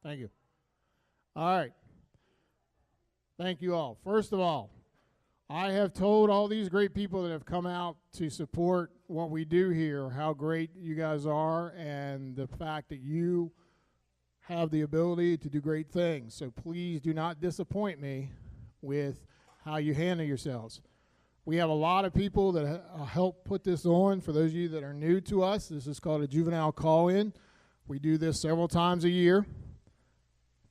Thank you. All right. Thank you all. First of all, I have told all these great people that have come out to support what we do here how great you guys are and the fact that you have the ability to do great things. So please do not disappoint me with how you handle yourselves. We have a lot of people that help put this on. For those of you that are new to us, this is called a Juvenile Call-In. We do this several times a year.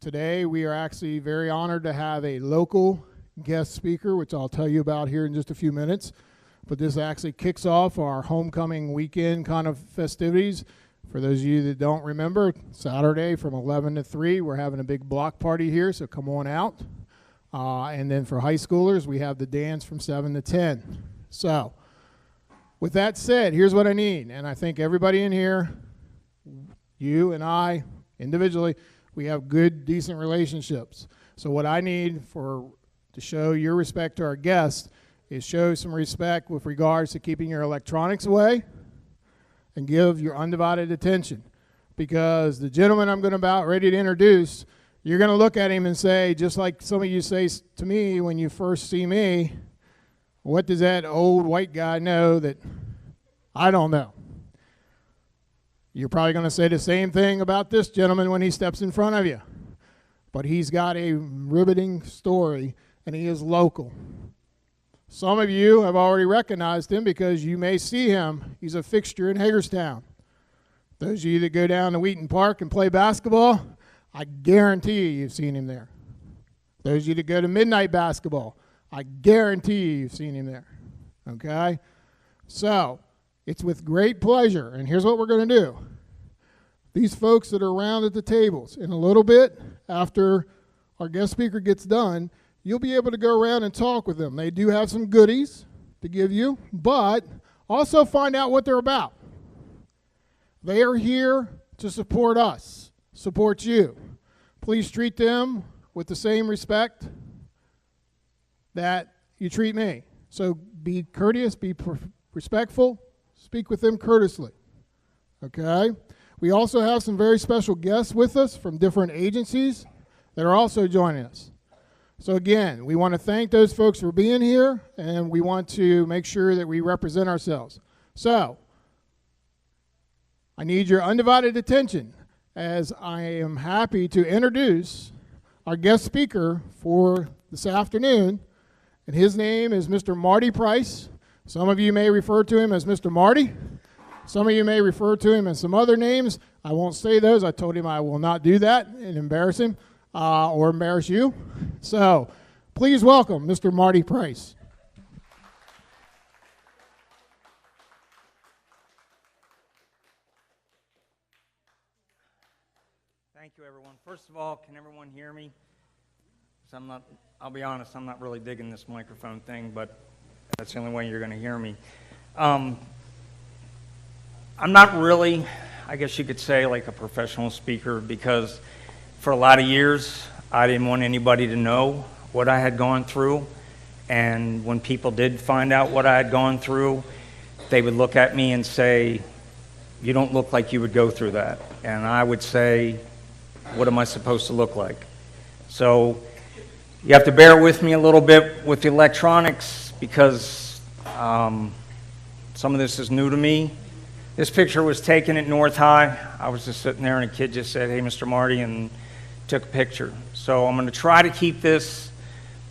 Today, we are actually very honored to have a local guest speaker, which I'll tell you about here in just a few minutes. But this actually kicks off our homecoming weekend kind of festivities. For those of you that don't remember, Saturday from 11 to 3, we're having a big block party here, so come on out. And then for high schoolers, we have the dance from 7 to 10. So, with that said, here's what I need. And I think everybody in here, you and I, individually, we have good, decent relationships. So what I need to show your respect to our guests is show some respect with regards to keeping your electronics away and give your undivided attention. Because the gentleman I'm about ready to introduce, you're going to look at him and say, just like some of you say to me when you first see me, what does that old white guy know that I don't know? You're probably going to say the same thing about this gentleman when he steps in front of you. But he's got a riveting story, and he is local. Some of you have already recognized him because you may see him. He's a fixture in Hagerstown. Those of you that go down to Wheaton Park and play basketball, I guarantee you've seen him there. Those of you that go to midnight basketball, I guarantee you've seen him there. Okay? So, it's with great pleasure, and here's what we're going to do. These folks that are around at the tables, in a little bit, after our guest speaker gets done, you'll be able to go around and talk with them. They do have some goodies to give you, but also find out what they're about. They are here to support us, support you. Please treat them with the same respect that you treat me. So be courteous, be respectful, speak with them courteously. Okay? We also have some very special guests with us from different agencies that are also joining us. So again, we want to thank those folks for being here, and we want to make sure that we represent ourselves. So, I need your undivided attention as I am happy to introduce our guest speaker for this afternoon, and his name is Mr. Marty Price. Some of you may refer to him as Mr. Marty. Some of you may refer to him as some other names. I won't say those. I told him I will not do that and embarrass him or embarrass you. So please welcome Mr. Marty Price. Thank you, everyone. First of all, can everyone hear me? I'll be honest, I'm not really digging this microphone thing, but that's the only way you're going to hear me. I'm not really, I guess you could say, like a professional speaker, because for a lot of years, I didn't want anybody to know what I had gone through. And when people did find out what I had gone through, they would look at me and say, "You don't look like you would go through that." And I would say, "What am I supposed to look like?" So you have to bear with me a little bit with the electronics, because some of this is new to me. This picture was taken at North High. I was just sitting there and a kid just said, "Hey, Mr. Marty," and took a picture. So I'm going to try to keep this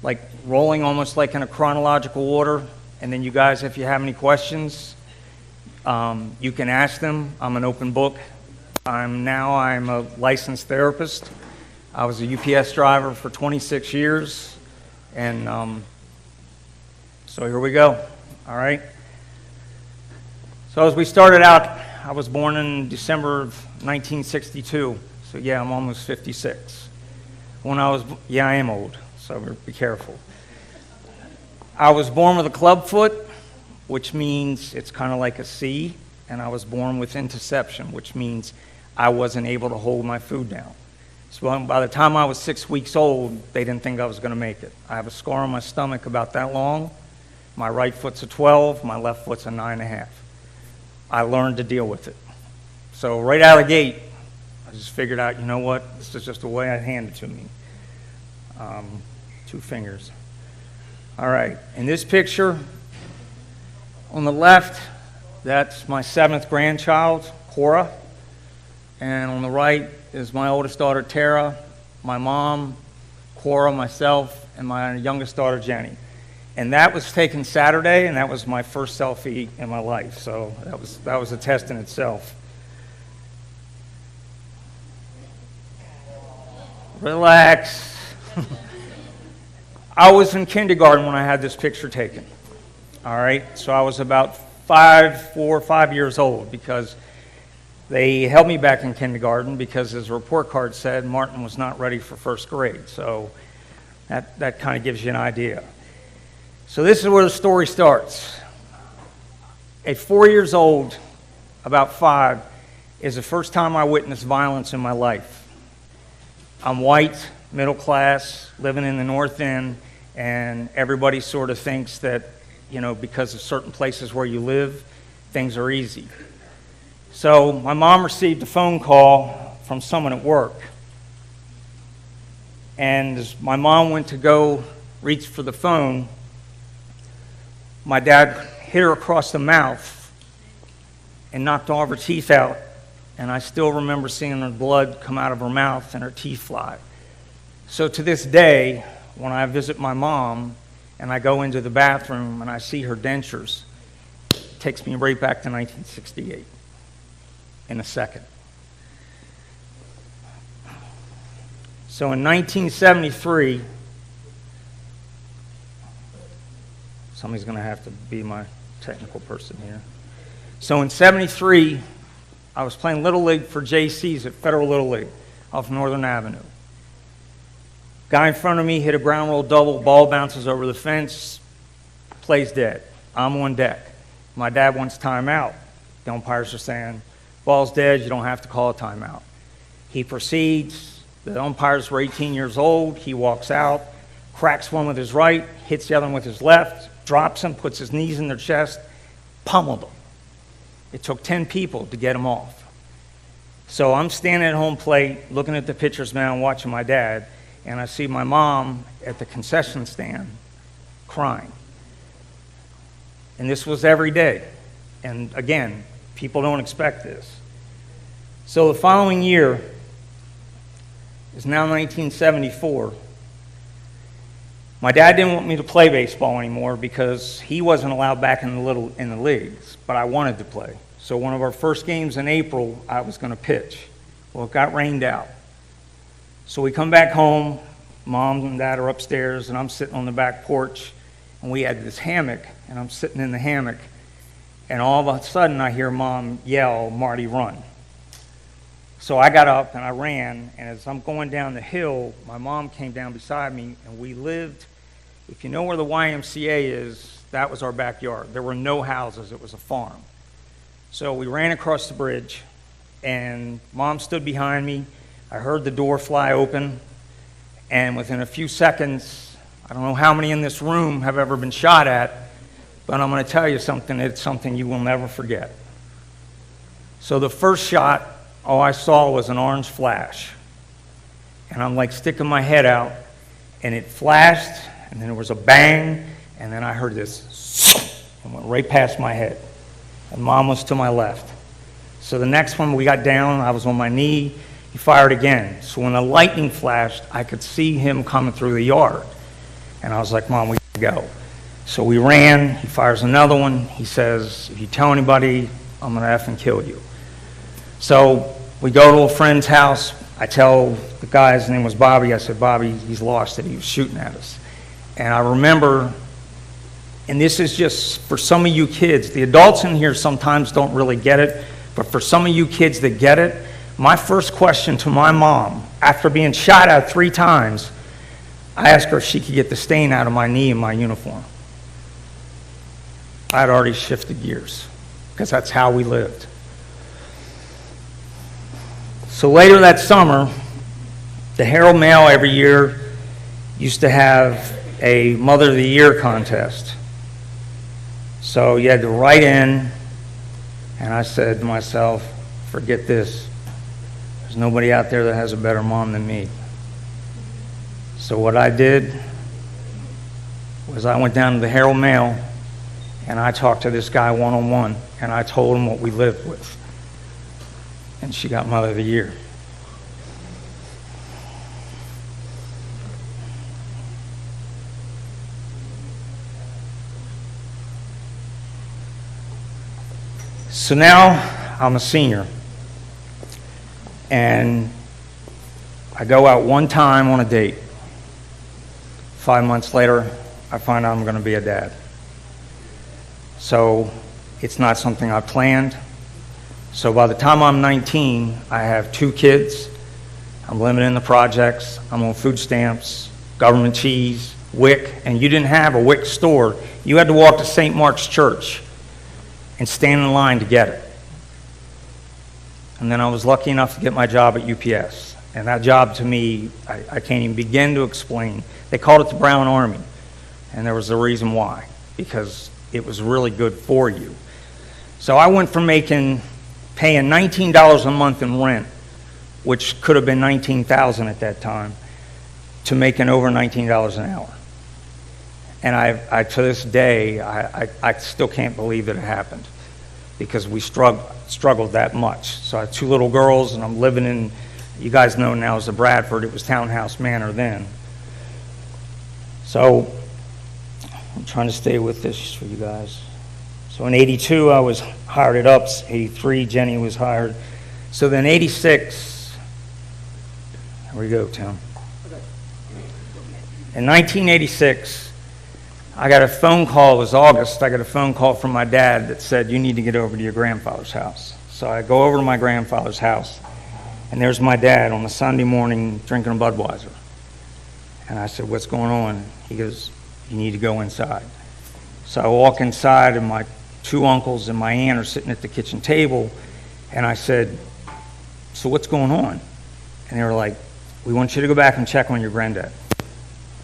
like rolling almost like in a chronological order. And then you guys, if you have any questions, you can ask them. I'm an open book. I'm a licensed therapist. I was a UPS driver for 26 years. And so here we go. All right. So as we started out, I was born in December of 1962. So yeah, I'm almost 56. I am old, so be careful. I was born with a club foot, which means it's kind of like a C, and I was born with interception, which means I wasn't able to hold my food down. So by the time I was 6 weeks old, they didn't think I was going to make it. I have a scar on my stomach about that long. My right foot's a 12, my left foot's a 9.5. I learned to deal with it. So right out of the gate, I just figured out, you know what, this is just the way it handed to me. 2 fingers. All right, in this picture, on the left, that's my 7th grandchild, Cora. And on the right is my oldest daughter, Tara, my mom, Cora, myself, and my youngest daughter, Jenny. And that was taken Saturday, and that was my first selfie in my life. So that was a test in itself. Relax. I was in kindergarten when I had this picture taken. All right, so I was about 4 or 5 years old, because they held me back in kindergarten because, as the report card said, Martin was not ready for 1st grade. So that kind of gives you an idea. So this is where the story starts. At 4 years old, about 5, is the first time I witnessed violence in my life. I'm white, middle class, living in the North End, and everybody sort of thinks that, you know, because of certain places where you live, things are easy. So my mom received a phone call from someone at work. And as my mom went to go reach for the phone, my dad hit her across the mouth and knocked all of her teeth out. And I still remember seeing her blood come out of her mouth and her teeth fly. So to this day, when I visit my mom and I go into the bathroom and I see her dentures, it takes me right back to 1968 in a second. So in 1973, somebody's going to have to be my technical person here. So in 73, I was playing Little League for JC's at Federal Little League off Northern Avenue. Guy in front of me hit a ground roll double, ball bounces over the fence, plays dead. I'm on deck. My dad wants timeout. The umpires are saying, ball's dead, you don't have to call a timeout. He proceeds. The umpires were 18 years old. He walks out, cracks one with his right, hits the other one with his left, drops him, puts his knees in their chest, pummeled him. It took 10 people to get him off. So I'm standing at home plate, looking at the pitcher's mound, watching my dad, and I see my mom at the concession stand crying. And this was every day. And again, people don't expect this. So the following year is now 1974. My dad didn't want me to play baseball anymore because he wasn't allowed back in the leagues, but I wanted to play. So one of our first games in April, I was going to pitch. Well, it got rained out. So we come back home, Mom and Dad are upstairs, and I'm sitting on the back porch, and we had this hammock, and I'm sitting in the hammock, and all of a sudden I hear Mom yell, "Marty, run." So I got up and I ran, and as I'm going down the hill, my mom came down beside me, and we lived, if you know where the YMCA is, that was our backyard. There were no houses, it was a farm. So we ran across the bridge, and Mom stood behind me. I heard the door fly open, and within a few seconds, I don't know how many in this room have ever been shot at, but I'm going to tell you something, it's something you will never forget. So the first shot, all I saw was an orange flash. And I'm like sticking my head out, and it flashed, and then there was a bang, and then I heard this, and went right past my head. And Mom was to my left. So the next one we got down, I was on my knee, he fired again. So when the lightning flashed, I could see him coming through the yard. And I was like, Mom, we gotta go. So we ran, he fires another one, he says, if you tell anybody, I'm gonna effing kill you. So we go to a friend's house. I tell the guy, his name was Bobby, I said, Bobby, he's lost it. He was shooting at us. And I remember, and this is just for some of you kids, the adults in here sometimes don't really get it, but for some of you kids that get it, my first question to my mom, after being shot at 3 times, I asked her if she could get the stain out of my knee in my uniform. I had already shifted gears, because that's how we lived. So later that summer, the Herald Mail every year used to have a Mother of the Year contest. So you had to write in, and I said to myself, forget this. There's nobody out there that has a better mom than me. So what I did was I went down to the Herald Mail and I talked to this guy one-on-one, and I told him what we lived with. And she got Mother of the Year. So now I'm a senior, and I go out one time on a date. 5 months later, I find out I'm going to be a dad. So it's not something I planned. So by the time I'm 19, I have 2 kids. I'm living in the projects. I'm on food stamps, government cheese, WIC, and you didn't have a WIC store. You had to walk to St. Mark's Church and stand in line to get it. And then I was lucky enough to get my job at UPS. And that job to me, I can't even begin to explain. They called it the Brown Army. And there was a reason why, because it was really good for you. So I went from paying $19 a month in rent, which could have been $19,000 at that time, to making over $19 an hour. And I to this day, I still can't believe that it happened, because we struggled that much. So I have 2 little girls, and I'm living in, you guys know now as the Bradford, it was Townhouse Manor then. So I'm trying to stay with this for you guys. So in 82, I was hired at UPS. 83, Jenny was hired. So then 86, here we go, Tim. In 1986, I got a phone call, it was August, I got a phone call from my dad that said, you need to get over to your grandfather's house. So I go over to my grandfather's house, and there's my dad on a Sunday morning drinking a Budweiser. And I said, what's going on? He goes, you need to go inside. So I walk inside, and my 2 uncles and my aunt are sitting at the kitchen table, and I said, so what's going on? And they were like, we want you to go back and check on your granddad.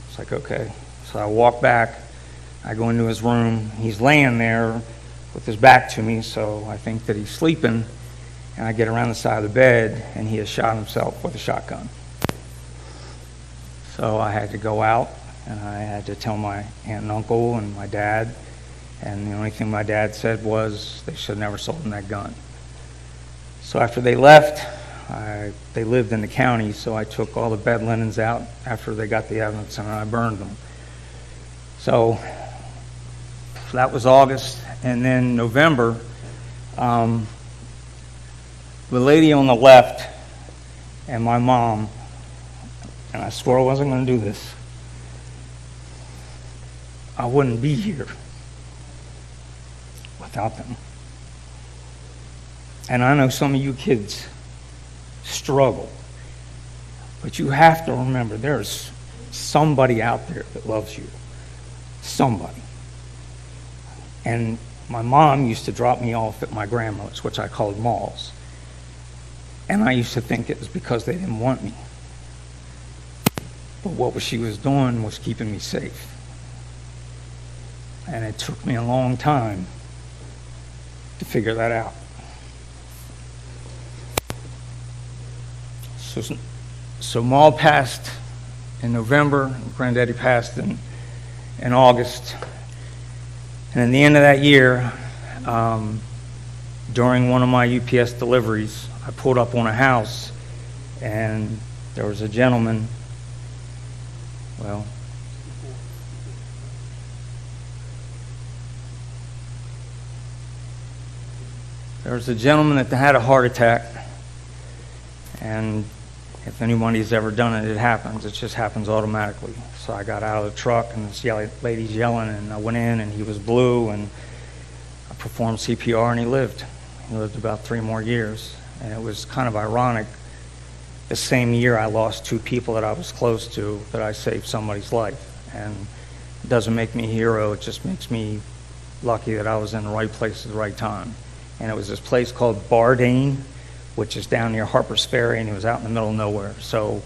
It's like, okay. So I walk back, I go into his room, he's laying there with his back to me, so I think that he's sleeping, and I get around the side of the bed, and he has shot himself with a shotgun. So I had to go out, and I had to tell my aunt and uncle and my dad, and the only thing my dad said was they should have never sold him that gun. So after they left, they lived in the county, so I took all the bed linens out after they got the evidence, and I burned them. So that was August, and then November, the lady on the left and my mom, and I swore I wasn't going to do this, I wouldn't be here without them. And I know some of you kids struggle, but you have to remember there's somebody out there that loves you. Somebody. And my mom used to drop me off at my grandmother's, which I called malls. And I used to think it was because they didn't want me. But what she was doing was keeping me safe. And it took me a long time to figure that out. So Maul passed in November, Granddaddy passed in August. And at the end of that year, during one of my UPS deliveries, I pulled up on a house, and there was a gentleman, that had a heart attack, and if anybody's ever done it, it happens. It just happens automatically. So I got out of the truck, and this lady's yelling, and I went in, and he was blue, and I performed CPR, and he lived. He lived about 3 more years. And it was kind of ironic. The same year I lost 2 people that I was close to, that I saved somebody's life. And it doesn't make me a hero, it just makes me lucky that I was in the right place at the right time. And it was this place called Bardane, which is down near Harper's Ferry, and it was out in the middle of nowhere. So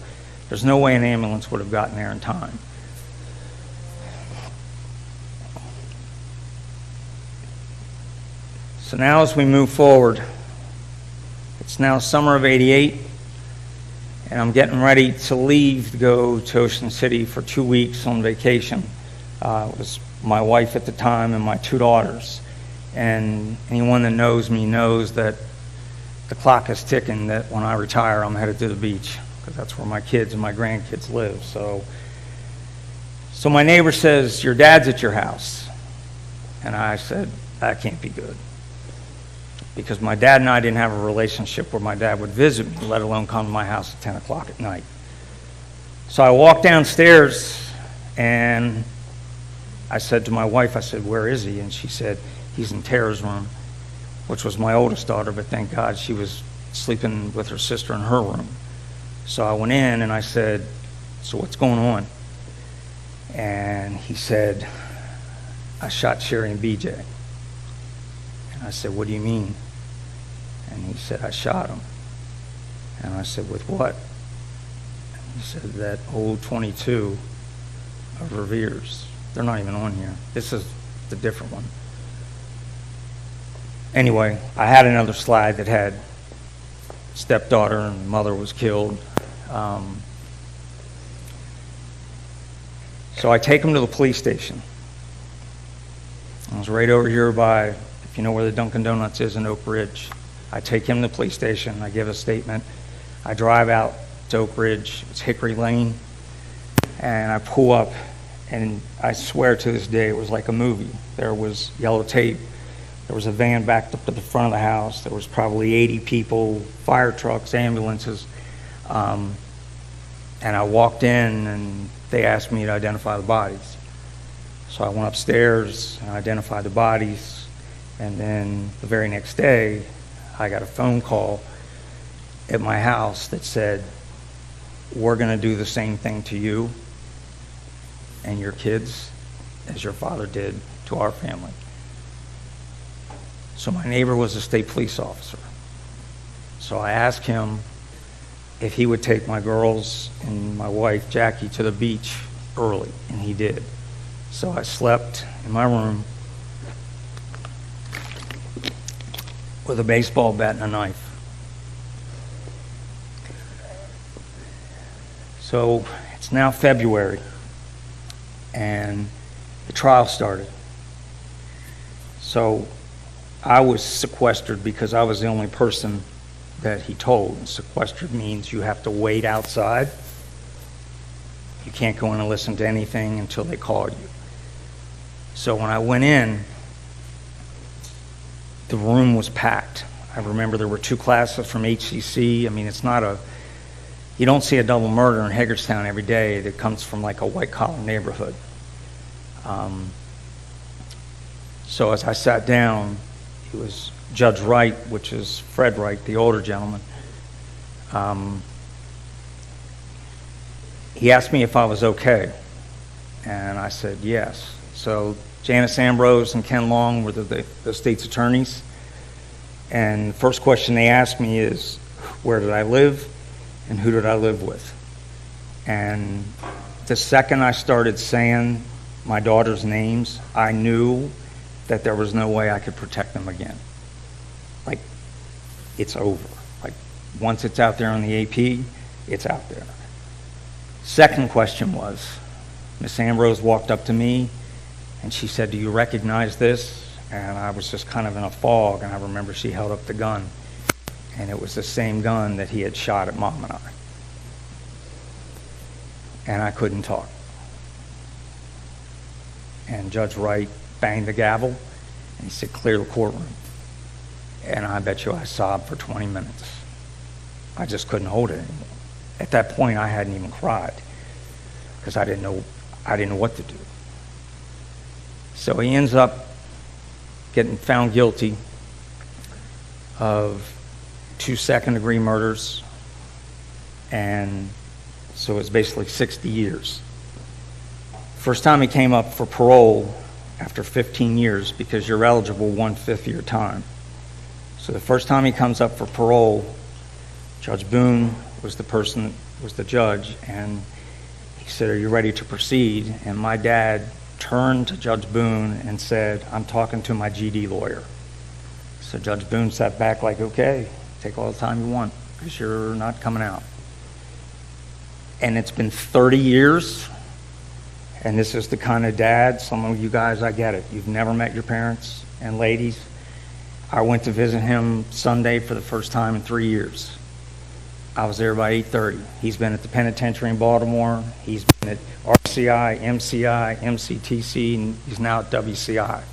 there's no way an ambulance would have gotten there in time. So now as we move forward, it's now summer of '88. and I'm getting ready to leave to go to Ocean City for 2 weeks on vacation. It was my wife at the time and my 2 daughters. And anyone that knows me knows that the clock is ticking, that when I retire, I'm headed to the beach, because that's where my kids and my grandkids live. So my neighbor says, "Your dad's at your house." And I said, "That can't be good." Because my dad and I didn't have a relationship where my dad would visit me, let alone come to my house at 10 o'clock at night. So I walked downstairs, and I said to my wife, I said, "Where is he?" And she said, "He's in Tara's room," which was my oldest daughter, but thank God she was sleeping with her sister in her room. So I went in, and I said, "So what's going on?" And he said, "I shot Sherry and BJ." And I said, "What do you mean?" And he said, "I shot him." And I said, "With what?" And he said, "That old 22 of Revere's." They're not even on here. This is the different one. Anyway, I had another slide that had stepdaughter and mother was killed. So I take him to the police station. I was right over here by, if you know where the Dunkin' Donuts is in Oak Ridge. I take him to the police station. I give a statement. I drive out to Oak Ridge. It's Hickory Lane. And I pull up, and I swear to this day it was like a movie. There was yellow tape. There was a van backed up to the front of the house. There was probably 80 people, fire trucks, ambulances. And I walked in, and they asked me to identify the bodies. So I went upstairs and identified the bodies. And then the very next day, I got a phone call at my house that said, "We're going to do the same thing to you and your kids as your father did to our family." So my neighbor was a state police officer. So I asked him if he would take my girls and my wife, Jackie, to the beach early, and he did. So I slept in my room with a baseball bat and a knife. So it's now February, and the trial started. So I was sequestered because I was the only person that he told. And sequestered means you have to wait outside. You can't go in and listen to anything until they call you. So when I went in, the room was packed. I remember there were 2 classes from HCC. I mean, it's not a, you don't see a double murder in Hagerstown every day that comes from like a white-collar neighborhood. So as I sat down, it was Judge Wright, which is Fred Wright, the older gentleman. He asked me if I was okay, and I said yes. So Janice Ambrose and Ken Long were the state's attorneys, and the first question they asked me is, where did I live and who did I live with? And the second I started saying my daughter's names, I knew that there was no way I could protect them again. Like, it's over. Like, once it's out there on the AP, it's out there. Second question was, Miss Ambrose walked up to me and she said, "Do you recognize this?" And I was just kind of in a fog, and I remember she held up the gun, and it was the same gun that he had shot at Mom and I. And I couldn't talk. And Judge Wright banged the gavel, and he said, "Clear the courtroom." And I bet you I sobbed for 20 minutes. I just couldn't hold it anymore. At that point, I hadn't even cried because I didn't know what to do. So he ends up getting found guilty of 2 second-degree murders, and so it's basically 60 years. First time he came up for parole after 15 years, because you're eligible 1/5 of your time. So the first time he comes up for parole, Judge Boone was the judge, and he said, "Are you ready to proceed?" And my dad turned to Judge Boone and said, "I'm talking to my GD lawyer." So Judge Boone sat back like, "Okay, take all the time you want, because you're not coming out." And it's been 30 years, and this is the kind of dad, some of you guys, I get it. You've never met your parents, and ladies. I went to visit him Sunday for the first time in 3 years. I was there by 8:30. He's been at the penitentiary in Baltimore. He's been at RCI, MCI, MCTC, and he's now at WCI.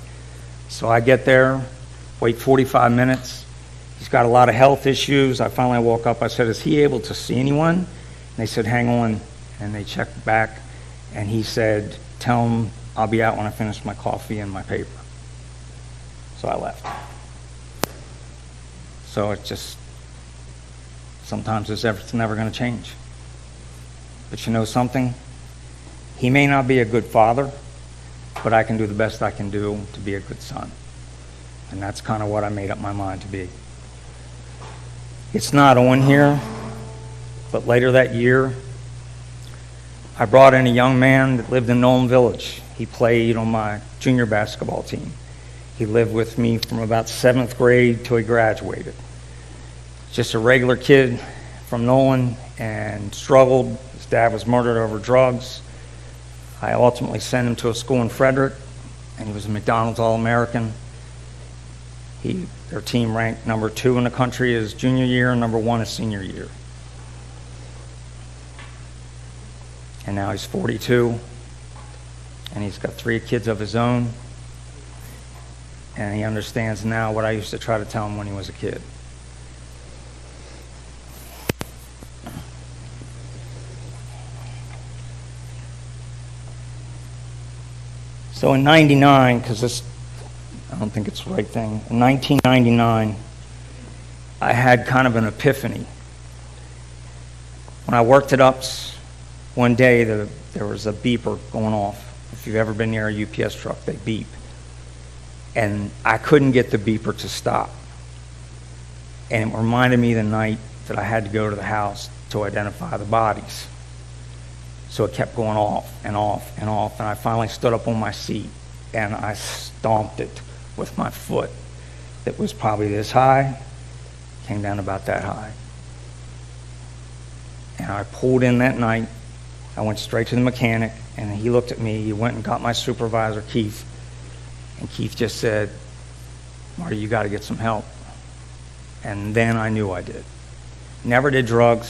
So I get there, wait 45 minutes. He's got a lot of health issues. I finally woke up. I said, is he able to see anyone? And they said, hang on. And they checked back, and he said, tell him I'll be out when I finish my coffee and my paper. So I left. So it's just, sometimes it's never going to change. But you know something? He may not be a good father, but I can do the best I can do to be a good son. And that's kind of what I made up my mind to be. It's not on here, but later that year, I brought in a young man that lived in Nolan Village. He played on my junior basketball team. He lived with me from about 7th grade till he graduated. Just a regular kid from Nolan and struggled. His dad was murdered over drugs. I ultimately sent him to a school in Frederick, and he was a McDonald's All-American. Their team ranked number 2 in the country his junior year and number 1 his senior year. And now he's 42, and he's got 3 kids of his own, and he understands now what I used to try to tell him when he was a kid. So in 99, because I don't think it's the right thing, in 1999, I had kind of an epiphany. When I worked at UPS, one day there was a beeper going off. If you've ever been near a UPS truck, they beep. And I couldn't get the beeper to stop. And it reminded me the night that I had to go to the house to identify the bodies. So it kept going off and off and off, and I finally stood up on my seat and I stomped it with my foot that was probably this high, came down about that high. And I pulled in that night. I went straight to the mechanic, and he looked at me. He went and got my supervisor, Keith, and Keith just said, Marty, you got to get some help. And then I knew I did. Never did drugs,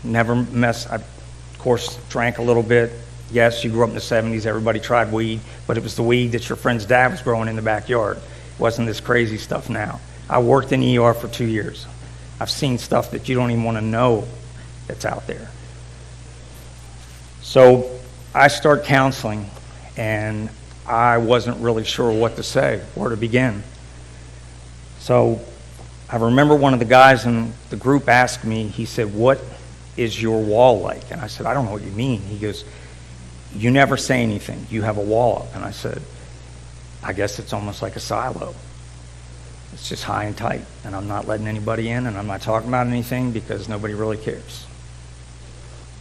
never messed. I, of course, drank a little bit. Yes, you grew up in the 70s, everybody tried weed, but it was the weed that your friend's dad was growing in the backyard. It wasn't this crazy stuff now. I worked in ER for 2 years. I've seen stuff that you don't even want to know that's out there. So I start counseling, and I wasn't really sure what to say, where to begin. So I remember one of the guys in the group asked me, he said, what is your wall like? And I said, I don't know what you mean. He goes, you never say anything. You have a wall up. And I said, I guess it's almost like a silo. It's just high and tight, and I'm not letting anybody in, and I'm not talking about anything because nobody really cares.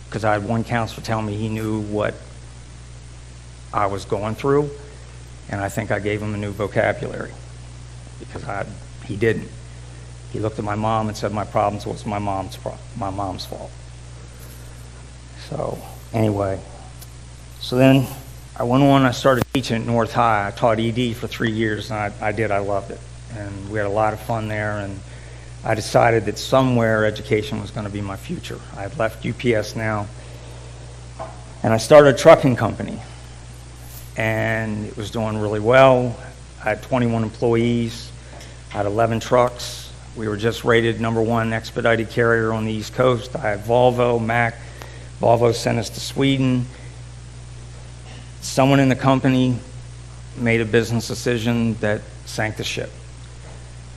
Because I had one counselor tell me he knew what I was going through, and I think I gave him a new vocabulary because he didn't. He looked at my mom and said my problems was my mom's fault. So anyway, so then I went on, I started teaching at North High. I taught ED for 3 years, and I loved it. And we had a lot of fun there, and I decided that somewhere education was going to be my future. I had left UPS now, and I started a trucking company, and it was doing really well. I had 21 employees. I had 11 trucks. We were just rated #1 expedited carrier on the East Coast. I had Volvo, Mack. Volvo sent us to Sweden. Someone in the company made a business decision that sank the ship.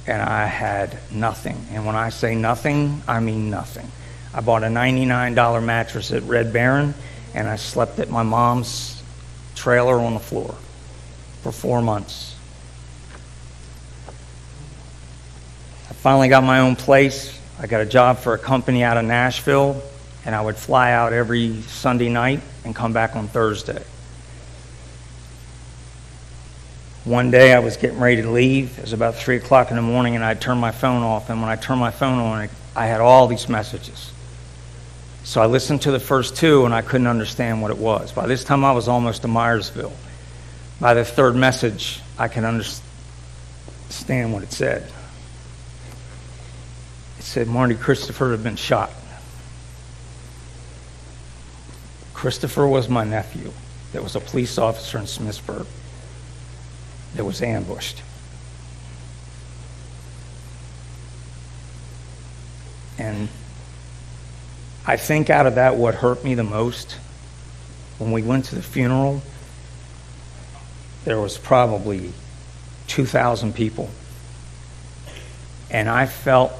And I had nothing. And when I say nothing, I mean nothing. I bought a $99 mattress at Red Baron, and I slept at my mom's trailer on the floor for 4 months. I finally got my own place. I got a job for a company out of Nashville, and I would fly out every Sunday night and come back on Thursday. One day I was getting ready to leave. It was about 3 o'clock in the morning, and I'd turn my phone off. And when I turned my phone on, I had all these messages. So I listened to the first two, and I couldn't understand what it was. By this time, I was almost to Myersville. By the third message, I can understand what it said. It said, Marty, Christopher had been shot. Christopher was my nephew. There was a police officer in Smithsburg that was ambushed. And I think out of that, what hurt me the most, when we went to the funeral, there was probably 2,000 people. And I felt,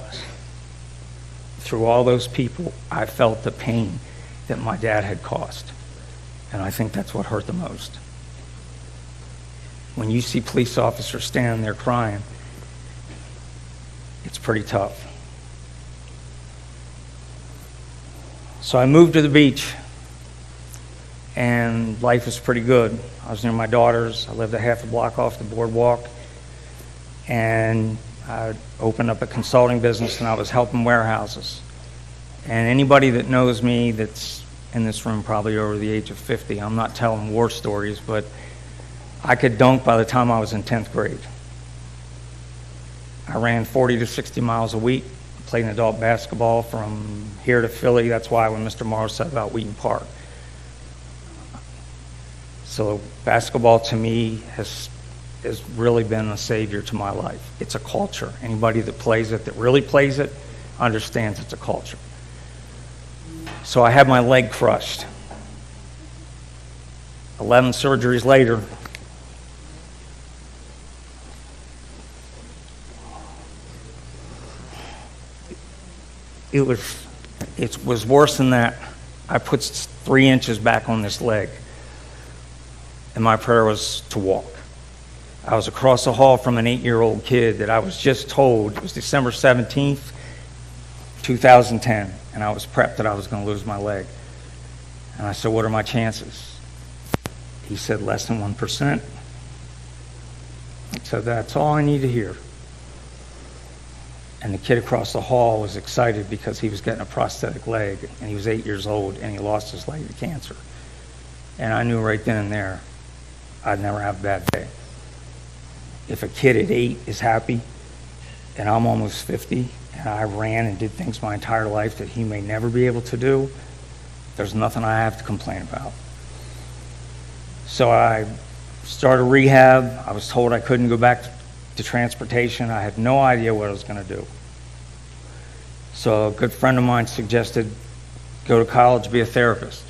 through all those people, I felt the pain that my dad had caused. And I think that's what hurt the most. When you see police officers standing there crying, it's pretty tough. So I moved to the beach, and life was pretty good. I was near my daughters. I lived a half a block off the boardwalk, and I opened up a consulting business, and I was helping warehouses. And anybody that knows me that's in this room probably over the age of 50, I'm not telling war stories, but I could dunk by the time I was in 10th grade. I ran 40 to 60 miles a week. Played adult basketball from here to Philly. That's why when Mr. Morrow said about Wheaton Park. So basketball to me has really been a savior to my life. It's a culture. Anybody that plays it, that really plays it, understands it's a culture. So I had my leg crushed. 11 surgeries later, it was worse than that. I put 3 inches back on this leg, and my prayer was to walk. I was across the hall from an 8-year-old kid that I was just told, it was December 17th, 2010, and I was prepped that I was going to lose my leg. And I said, what are my chances? He said, less than 1%. I said, that's all I need to hear. And the kid across the hall was excited because he was getting a prosthetic leg, and he was 8 years old, and he lost his leg to cancer. And I knew right then and there I'd never have a bad day. If a kid at 8 is happy, and I'm almost 50, and I ran and did things my entire life that he may never be able to do, there's nothing I have to complain about. So I started rehab. I was told I couldn't go back to transportation. I had no idea what I was going to do. So a good friend of mine suggested go to college, be a therapist.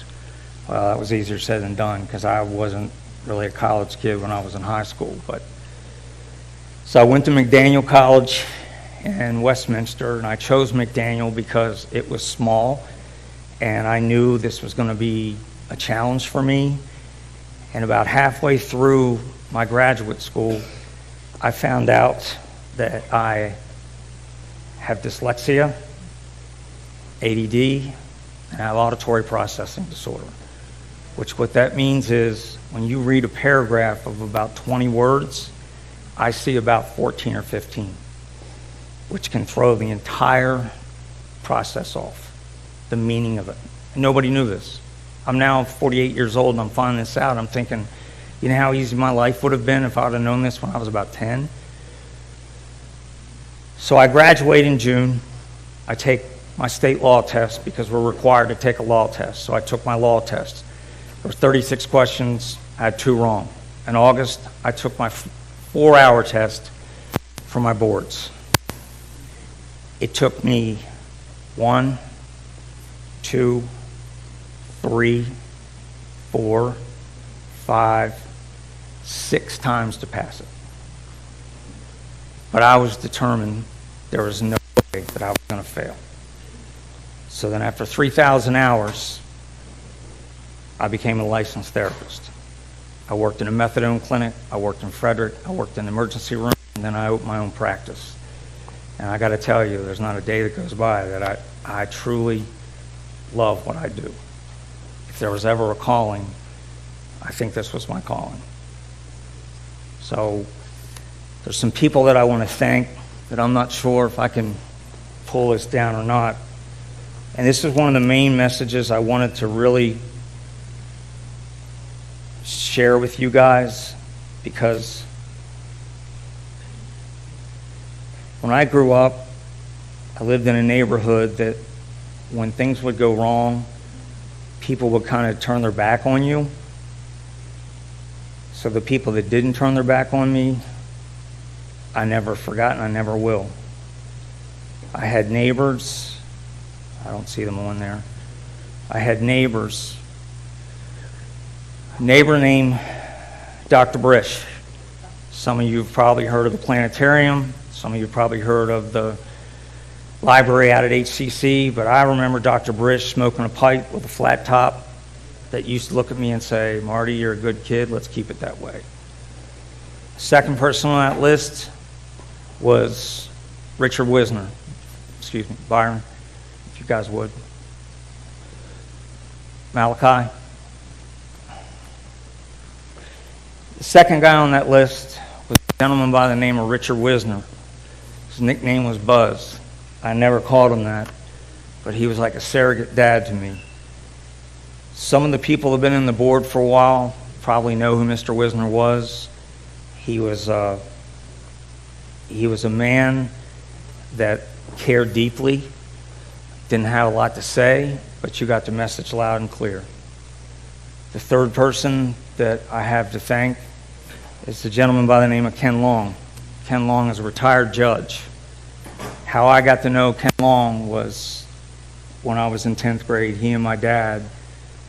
Well, that was easier said than done because I wasn't really a college kid when I was in high school. So I went to McDaniel College in Westminster, and I chose McDaniel because it was small, and I knew this was going to be a challenge for me. And about halfway through my graduate school, I found out that I have dyslexia, ADD, and I have auditory processing disorder, which what that means is when you read a paragraph of about 20 words, I see about 14 or 15, which can throw the entire process off, the meaning of it. And nobody knew this. I'm now 48 years old, and I'm finding this out. I'm thinking, you know how easy my life would have been if I would have known this when I was about 10? So I graduate in June. I take my state law test because we're required to take a law test. So I took my law test. There were 36 questions. I had 2 wrong. In August, I took my 4-hour test for my boards. It took me 1, 2, 3, 4, 5, 6 times to pass it. But I was determined there was no way that I was going to fail. So then after 3,000 hours, I became a licensed therapist. I worked in a methadone clinic, I worked in Frederick, I worked in the emergency room, and then I opened my own practice. And I got to tell you, there's not a day that goes by that I truly love what I do. If there was ever a calling, I think this was my calling. So there's some people that I want to thank that I'm not sure if I can pull this down or not. And this is one of the main messages I wanted to really share with you guys, because when I grew up, I lived in a neighborhood that when things would go wrong, people would kind of turn their back on you. So the people that didn't turn their back on me, I never forgot and I never will. I had neighbors, I don't see them on there. I had neighbors. A neighbor named Dr. Brish. Some of you have probably heard of the planetarium. Some of you have probably heard of the library out at HCC, but I remember Dr. Brish smoking a pipe with a flat top that used to look at me and say, "Marty, you're a good kid, let's keep it that way." Second person on that list was Richard Wisner. Excuse me, Byron, if you guys would. Malachi. The second guy on that list was a gentleman by the name of Richard Wisner. His nickname was Buzz. I never called him that, but he was like a surrogate dad to me. Some of the people who have been in the board for a while probably know who Mr. Wisner was. He was a man that cared deeply, didn't have a lot to say, but you got the message loud and clear. The third person that I have to thank is the gentleman by the name of Ken Long. Ken Long is a retired judge. How I got to know Ken Long was when I was in 10th grade. He and my dad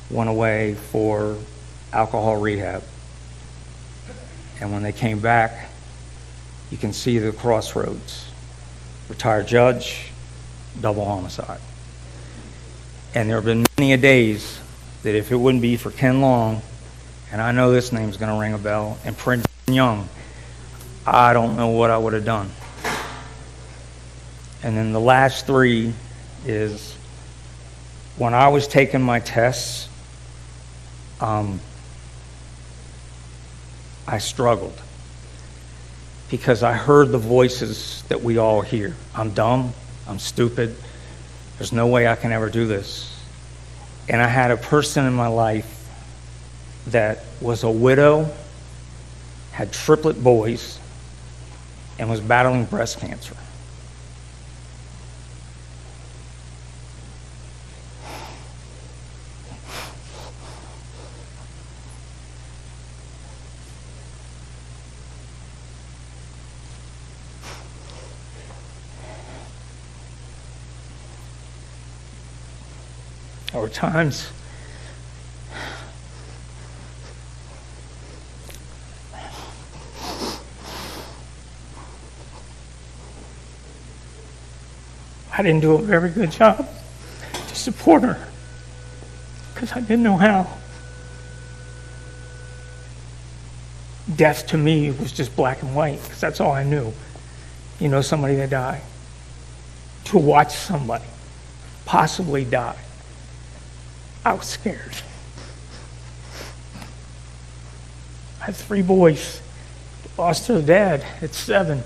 went away for alcohol rehab. And when they came back, you can see the crossroads. Retired judge, double homicide. And there have been many a days that if it wouldn't be for Ken Long, and I know this name's going to ring a bell, and Prince Young, I don't know what I would have done. And then the last three is when I was taking my tests, I struggled because I heard the voices that we all hear. I'm dumb, I'm stupid, there's no way I can ever do this. And I had a person in my life that was a widow, had triplet boys, and was battling breast cancer. There were times I didn't do a very good job to support her because I didn't know how. Death to me was just black and white because that's all I knew. You know, somebody that died. To watch somebody possibly die, I was scared. I have 3 boys, lost their dad at 7,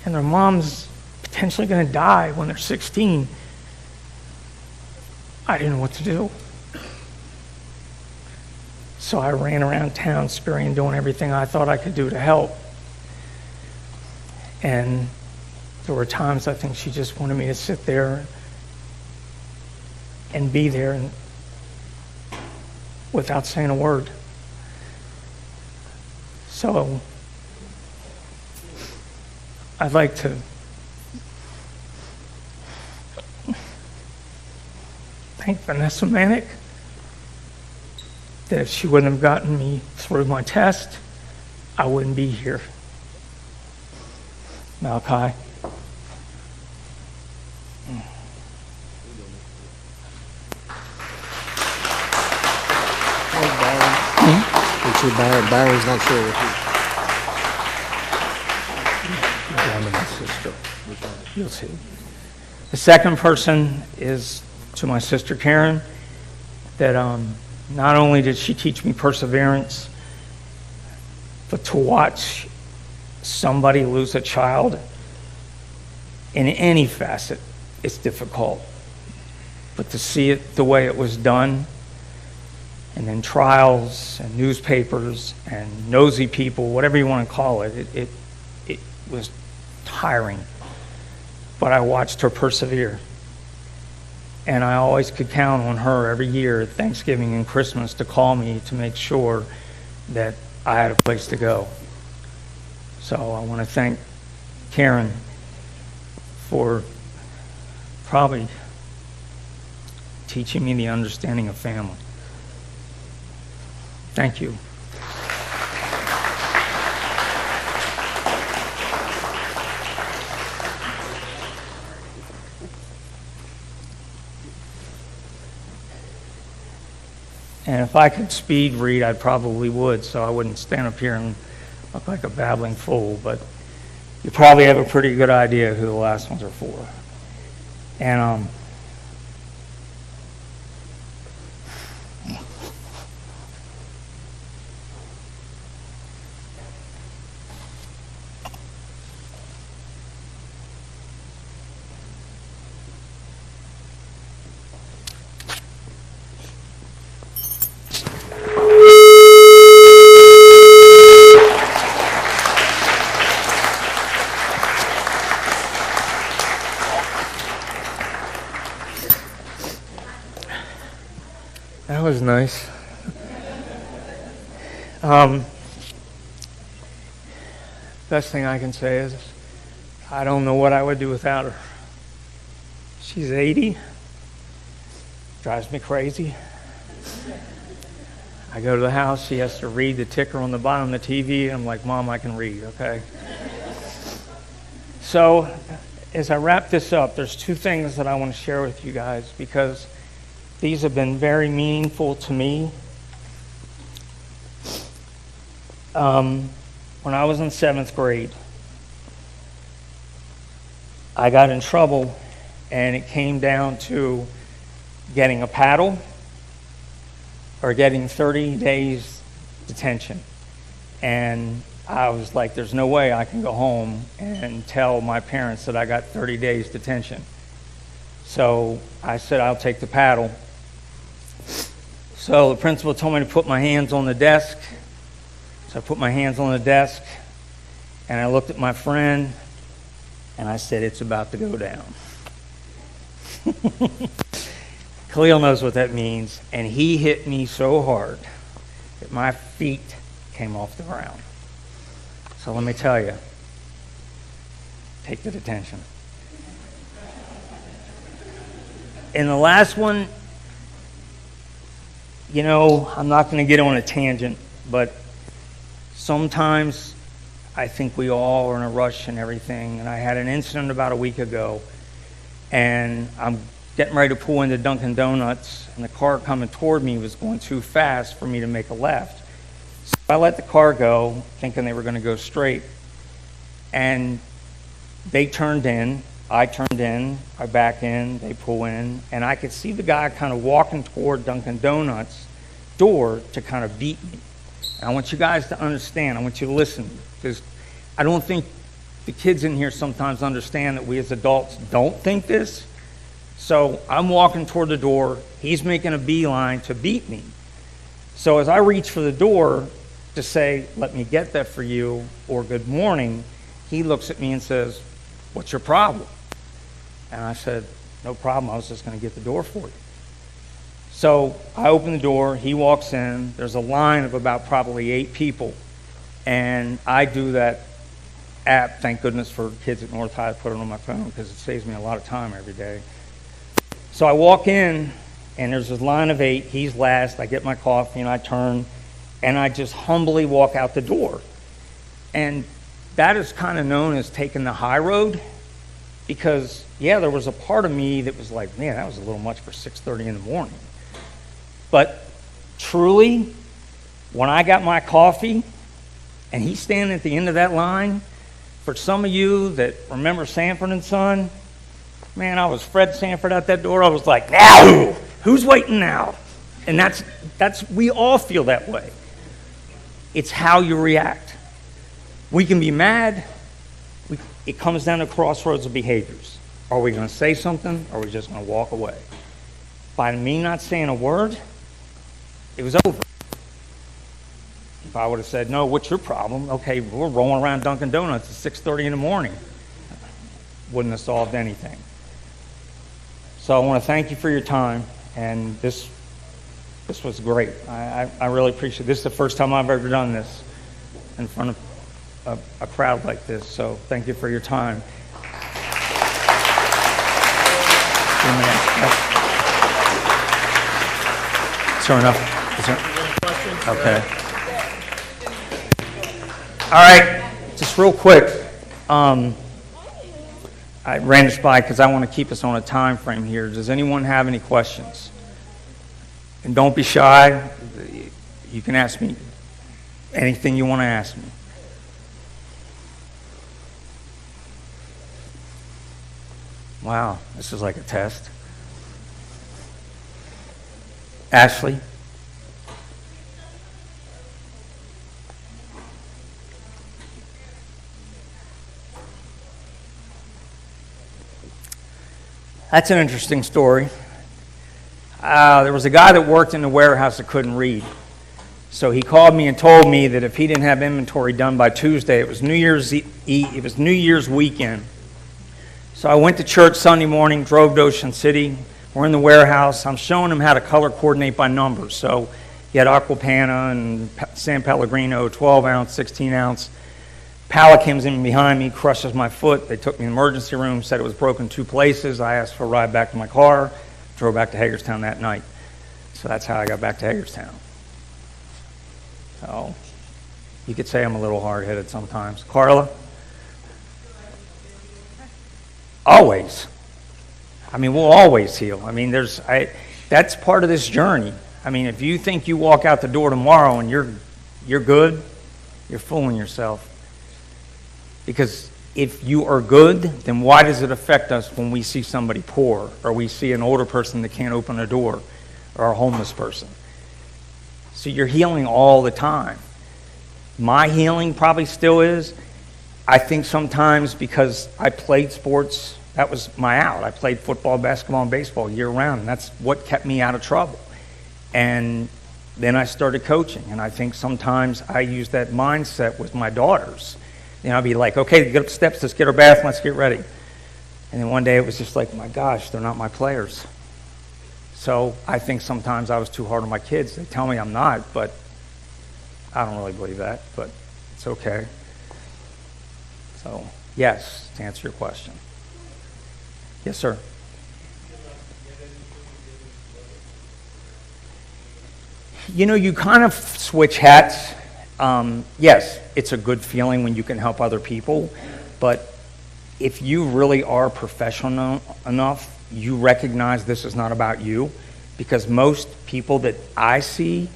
and their mom's potentially going to die when they're 16. I didn't know what to do. So I ran around town scurrying, doing everything I thought I could do to help. And there were times I think she just wanted me to sit there and be there and without saying a word. So I'd like to thank Vanessa Manick that if she wouldn't have gotten me through my test, I wouldn't be here. Malachi. Byron's not sure what You'll see. The second person is to my sister Karen, that not only did she teach me perseverance, but to watch somebody lose a child in any facet is difficult. But to see it the way it was done, and then trials and newspapers and nosy people, whatever you want to call it, it was tiring. But I watched her persevere. And I always could count on her every year at Thanksgiving and Christmas to call me to make sure that I had a place to go. So I want to thank Karen for probably teaching me the understanding of family. Thank you. And if I could speed read, I probably would, so I wouldn't stand up here and look like a babbling fool, but you probably have a pretty good idea who the last ones are for. And that was nice. Best thing I can say is I don't know what I would do without her. She's 80. Drives me crazy. I go to the house, she has to read the ticker on the bottom of the TV, and I'm like, Mom, I can read, okay? So, as I wrap this up, there's two things that I want to share with you guys, because these have been very meaningful to me. When I was in 7th grade, I got in trouble, and it came down to getting a paddle or getting 30 days detention. And I was like, there's no way I can go home and tell my parents that I got 30 days detention. So I said, I'll take the paddle. So the principal told me to put my hands on the desk. So I put my hands on the desk, and I looked at my friend, and I said, it's about to go down. Khalil knows what that means, and he hit me so hard that my feet came off the ground. So let me tell you, take the detention. And the last one, you know, I'm not going to get on a tangent, but sometimes I think we all are in a rush and everything. And I had an incident about a week ago, and I'm getting ready to pull into Dunkin' Donuts, and the car coming toward me was going too fast for me to make a left. So I let the car go, thinking they were going to go straight. And they turned in, I turned in, I back in, they pull in, and I could see the guy kind of walking toward Dunkin' Donuts door to kind of beat me. And I want you guys to understand, I want you to listen, because I don't think the kids in here sometimes understand that we as adults don't think this. So I'm walking toward the door, he's making a beeline to beat me. So as I reach for the door to say, let me get that for you, or good morning, he looks at me and says, what's your problem? And I said, no problem, I was just going to get the door for you. So I open the door, he walks in, there's a line of about probably 8 people, and I do that app, thank goodness for kids at North High, I put it on my phone because it saves me a lot of time every day. So I walk in, and there's a line of 8, he's last, I get my coffee and I turn, and I just humbly walk out the door. And that is kind of known as taking the high road, because, yeah, there was a part of me that was like, man, that was a little much for 6:30 in the morning. But truly, when I got my coffee, and he's standing at the end of that line, for some of you that remember Sanford and Son, man, I was Fred Sanford out that door. I was like, now who's waiting now? And that's we all feel that way. It's how you react. We can be mad. It comes down to crossroads of behaviors. Are we going to say something, or are we just going to walk away? by me not saying a word, it was over. If I would have said, no, what's your problem? Okay, we're rolling around Dunkin' Donuts at 6:30 in the morning. Wouldn't have solved anything. So I want to thank you for your time, and this was great. I really appreciate it. This is the first time I've ever done this in front of a crowd like this, so thank you for your time. Is there enough? Is there? Okay. All right, just real quick. I ran this by because I want to keep us on a time frame here. Does anyone have any questions? And don't be shy. You can ask me anything you want to ask me. Wow, this is like a test. Ashley? That's an interesting story. There was a guy that worked in the warehouse that couldn't read. So he called me and told me that if he didn't have inventory done by Tuesday, it was New Year's weekend. So I went to church Sunday morning, drove to Ocean City. We're in the warehouse. I'm showing him how to color coordinate by numbers. So you had Aquapana and San Pellegrino, 12-ounce, 16-ounce. Pallet comes in behind me, crushes my foot. They took me to the emergency room, said it was broken 2 places. I asked for a ride back to my car, drove back to Hagerstown that night. So that's how I got back to Hagerstown. So you could say I'm a little hard-headed sometimes. Carla? Always. I mean, we'll always heal. I mean, that's part of this journey. I mean, if you think you walk out the door tomorrow and you're good, you're fooling yourself. Because if you are good, then why does it affect us when we see somebody poor, or we see an older person that can't open a door, or a homeless person? So you're healing all the time. My healing probably still is. I think sometimes because I played sports, that was my out. I played football, basketball, and baseball year-round, and that's what kept me out of trouble. And then I started coaching, and I think sometimes I use that mindset with my daughters. You know, I'd be like, okay, get up the steps, let's get our bath, let's get ready. And then one day it was just like, my gosh, they're not my players. So I think sometimes I was too hard on my kids. They tell me I'm not, but I don't really believe that, but it's okay. So, yes, to answer your question. Yes, sir. You know, you kind of switch hats. Yes, it's a good feeling when you can help other people, but if you really are professional enough, you recognize this is not about you, because most people that I see,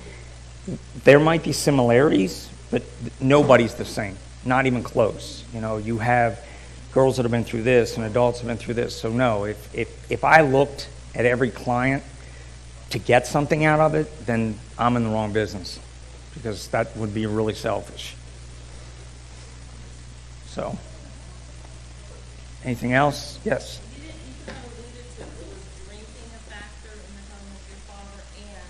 there might be similarities, but nobody's the same, not even close. You know, you have girls that have been through this and adults have been through this, so no, if I looked at every client to get something out of it, then I'm in the wrong business, because that would be really selfish. So, anything else? Yes? You kind of alluded to was drinking a factor in the home of your father, and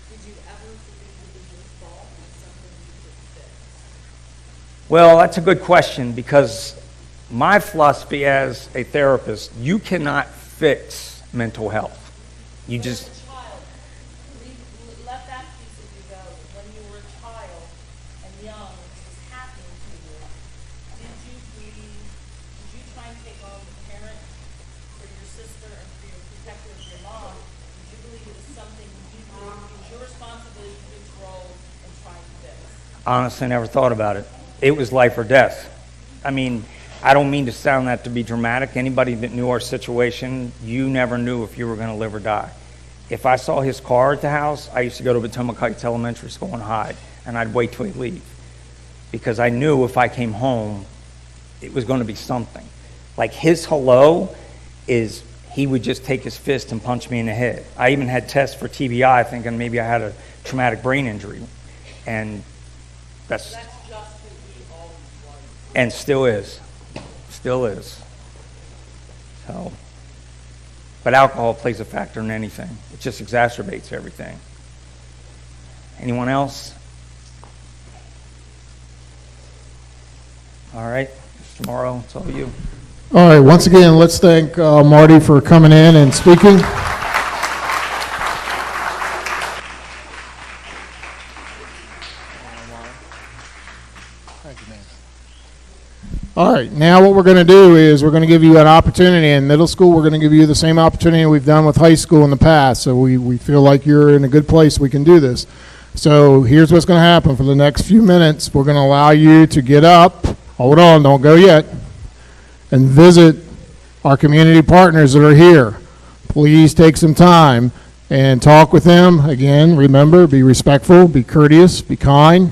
did you ever believe it was your fault or something you could fix? Well, that's a good question, because my philosophy as a therapist, you cannot fix mental health. You just... Let that piece of you go. When you were a child and young, this was happening to you, did you try and take on the parent for your sister and for your protector of your mom? Did you believe it was something you could, it was your responsibility to control and try and fix? Honestly, never thought about it. It was life or death. I mean, I don't mean to sound that to be dramatic. Anybody that knew our situation, you never knew if you were going to live or die. If I saw his car at the house, I used to go to Potomac Heights Elementary School and hide, and I'd wait till he'd leave, because I knew if I came home, it was going to be something. Like his hello is, he would just take his fist and punch me in the head. I even had tests for TBI, thinking maybe I had a traumatic brain injury, and that's just who he always was. And still is. So, But alcohol plays a factor in anything. It just exacerbates everything. Anyone else? All right, Mr. Morrow, it's all you. All right, once again, let's thank Marty for coming in and speaking. All right, now what we're going to do is we're going to give you an opportunity. In middle school, we're going to give you the same opportunity we've done with high school in the past. So we feel like you're in a good place. We can do this. So here's what's going to happen for the next few minutes. We're going to allow you to get up. Hold on, don't go yet. And visit our community partners that are here. Please take some time and talk with them. Again, remember, be respectful, be courteous, be kind.